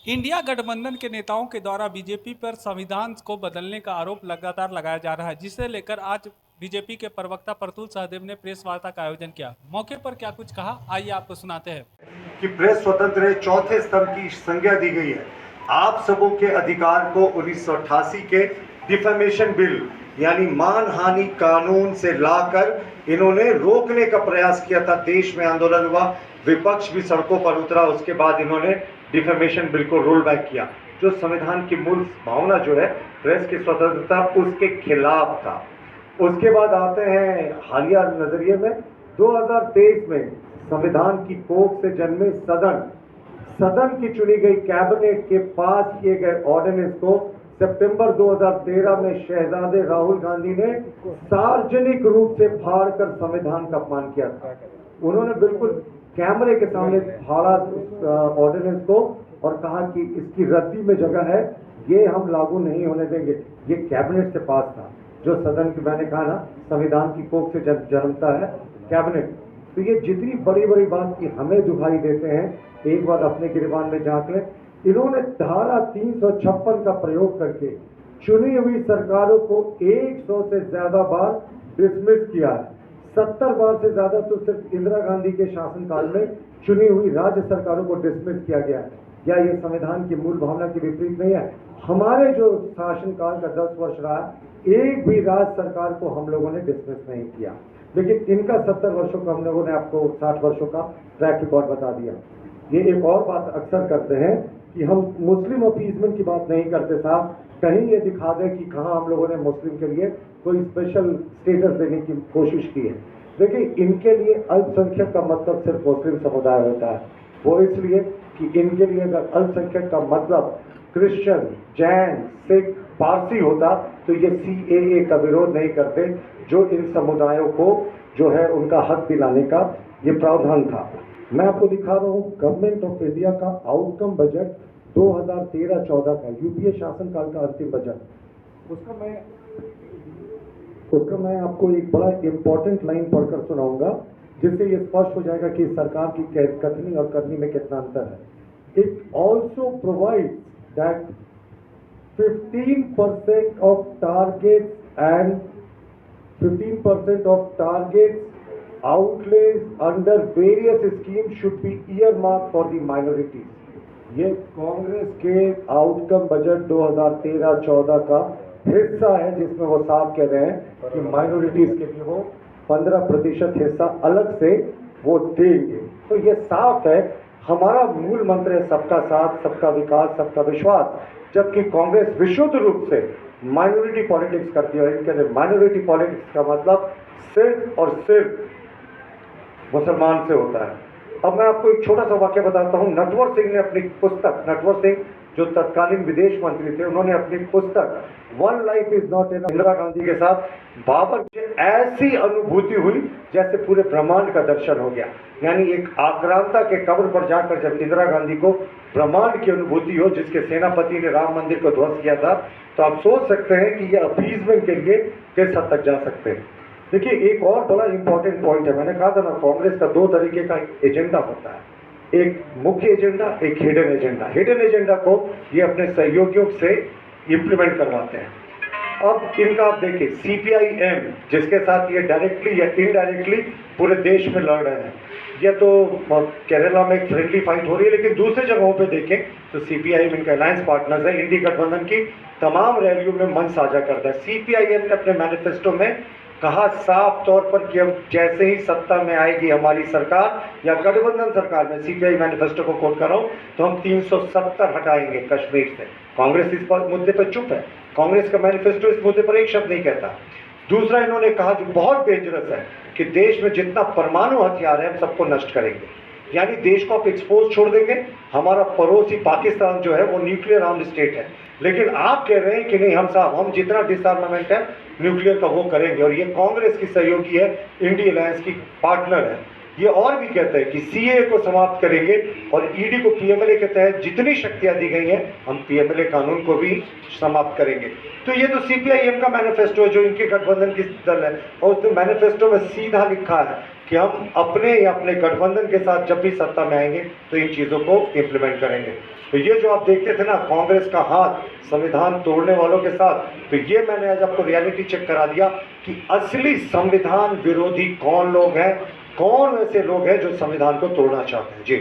India गठबंधन के नेताओं के द्वारा बीजेपी पर संविधान को बदलने का आरोप लगातार लगाया जा रहा है, जिसे लेकर आज बीजेपी के प्रवक्ता प्रतुल सहदेव ने प्रेस वार्ता का आयोजन किया। मौके पर क्या कुछ कहा, आइए आपको सुनाते हैं। कि प्रेस स्वतंत्र है, चौथे स्तंभ की संज्ञा दी गई है। आप सबों के अधिकार को 1988 के डिफेमेशन बिल यानी मानहानि कानून से लाकर इन्होंने रोकने का प्रयास किया था। देश में आंदोलन हुआ, विपक्ष भी सड़कों पर उतरा, उसके बाद इन्होंने डिफेमेशन बिल को रोल बैक किया, जो संविधान की मूल भावना जो है प्रेस की स्वतंत्रता, उसके खिलाफ था। उसके बाद आते हैं हालिया नजरिए में 2023 में संविधान की कोख से जन्मे सदन की चुनी गई कैबिनेट के पास किए गए ऑर्डिनेंस को सितंबर 2013 में शहजादे राहुल गांधी ने सार्वजनिक रूप से फाड़कर संविधान का अपमान किया था। उन्होंने बिल्कुल कैमरे के सामने फाड़ा ऑर्डिनेंस को और कहा कि इसकी रद्दी में जगह है, ये हम लागू नहीं होने देंगे। ये कैबिनेट से पास था, जो सदन की, मैंने कहा ना, संविधान की कोख से जन्मता है कैबिनेट। तो ये जितनी बड़ी बड़ी बात की हमें दुहाई देते हैं, एक बार अपने गिरबान में झांक लें। इन्होंने धारा 356 का प्रयोग करके चुनी हुई सरकारों को 100 से ज्यादा बार डिसमिस किया है। 70 बार से ज्यादा तो सिर्फ इंदिरा गांधी के शासनकाल में चुनी हुई राज्य सरकारों को डिसमिस किया गया है। क्या ये संविधान की मूल भावना के विपरीत नहीं है? हमारे जो शासनकाल का 10 वर्ष रहा, एक भी राज्य सरकार को हम लोगों ने डिसमिस नहीं किया, लेकिन इनका 70 वर्षों का, हम लोगों ने आपको 60 वर्षों का ट्रैक रिकॉर्ड बता दिया। ये एक और बात अक्सर करते हैं कि हम मुस्लिम अपीजमेंट की बात नहीं करते साहब, कहीं ये दिखा दें कि कहाँ हम लोगों ने मुस्लिम के लिए कोई स्पेशल स्टेटस देने की कोशिश की है। देखिए, इनके लिए अल्पसंख्यक का मतलब सिर्फ मुस्लिम समुदाय होता है। वो इसलिए कि इनके लिए अगर अल्पसंख्यक का मतलब क्रिश्चियन, जैन, सिख, पारसी होता तो ये CAA का विरोध नहीं करते, जो इन समुदायों को जो है उनका हक दिलाने का ये प्रावधान था। मैं आपको दिखा रहा हूँ गवर्नमेंट ऑफ इंडिया का आउटकम बजट 2013-14 का, यूपीए शासनकाल का अंतिम बजट। उसका मैं आपको एक बड़ा इंपॉर्टेंट लाइन पढ़कर सुनाऊंगा, जिससे ये स्पष्ट हो जाएगा कि सरकार की कथनी और करनी में कितना अंतर है। It also provides that 15% of targets and 15% of targets outlays under various schemes should be earmarked for the minorities. ये कांग्रेस के आउटकम बजट 2013-14 का हिस्सा है, जिसमें वो साफ कह रहे हैं कि माइनॉरिटीज के लिए वो 15% हिस्सा अलग से वो देंगे। तो ये साफ है, हमारा मूल मंत्र है सबका साथ, सबका विकास, सबका विश्वास, जबकि कांग्रेस विशुद्ध रूप से माइनॉरिटी पॉलिटिक्स करती है। इनके लिए माइनॉरिटी पॉलिटिक्स का मतलब सिर्फ और सिर्फ मुसलमान से होता है। अब मैं आपको एक छोटा सा वाक्य बताता हूँ। नटवर सिंह ने अपनी पुस्तक, नटवर सिंह जो तत्कालीन विदेश मंत्री थे, उन्होंने अपनी पुस्तक one life is not enough, Indira Gandhi के साथ बाबर की ऐसी अनुभूति हुई जैसे पूरे ब्रह्मांड का दर्शन हो गया। यानी एक आक्रांता के कब्र पर जाकर जब इंदिरा गांधी को ब्रह्मांड की अनुभूति हो, जिसके सेनापति ने राम मंदिर को ध्वस्त किया था, तो आप सोच सकते हैं कि ये अपीजमेंट के लिए किस हद तक जा सकते हैं। देखिए, एक और बड़ा इंपॉर्टेंट पॉइंट है। मैंने कहा था ना, कांग्रेस का 2 तरीके का एजेंडा होता है, एक मुख्य एजेंडा, एक हिडन एजेंडा। हिडन एजेंडा को ये अपने सहयोगियों से इंप्लीमेंट करवाते हैं। अब इनका आप देखिए, CPIM जिसके साथ ये डायरेक्टली या इनडायरेक्टली पूरे देश में लड़ रहे हैं, ये तो केरला में एक फ्रेंडली फाइट हो रही है, लेकिन दूसरी जगहों पे देखें तो CPIM इनका अलायंस पार्टनर्स है। इंडी गठबंधन की तमाम रैलियों में मन साझा करता है। CPIM ने अपने मैनिफेस्टो में कहा साफ तौर पर कि अब जैसे ही सत्ता में आएगी हमारी सरकार या गठबंधन सरकार में, CPI मैनिफेस्टो को कोट कर रहा हूं, तो हम 370 हटाएंगे कश्मीर से। कांग्रेस इस मुद्दे पर चुप है। कांग्रेस का मैनिफेस्टो इस मुद्दे पर एक शब्द नहीं कहता। दूसरा, इन्होंने कहा जो बहुत डेंजरस है कि देश में जितना परमाणु हथियार है हम सबको नष्ट करेंगे। यानी देश को आप एक्सपोज छोड़ देंगे। हमारा पड़ोसी पाकिस्तान जो है वो न्यूक्लियर आर्म्ड स्टेट है, लेकिन आप कह रहे हैं कि नहीं, हम जितना डिसआर्मामेंट है न्यूक्लियर का वो करेंगे। और ये कांग्रेस की सहयोगी है, इंडी अलायंस की पार्टनर है। ये और भी कहता है कि सीए को समाप्त करेंगे और ईडी को पीएमएलए के तहत जितनी शक्तियां दी गई हैं हम पीएमएलए कानून को भी समाप्त करेंगे। तो ये तो सीपीआईएम का मैनिफेस्टो है जो इनके गठबंधन की दल है, और उस मैनिफेस्टो में सीधा लिखा है कि हम अपने या अपने गठबंधन के साथ जब भी सत्ता में आएंगे तो इन चीज़ों को इम्प्लीमेंट करेंगे। तो ये जो आप देखते थे ना कांग्रेस का हाथ संविधान तोड़ने वालों के साथ, तो ये मैंने आज आपको रियलिटी चेक करा दिया कि असली संविधान विरोधी कौन लोग हैं, कौन ऐसे लोग हैं जो संविधान को तोड़ना चाहते हैं। जी।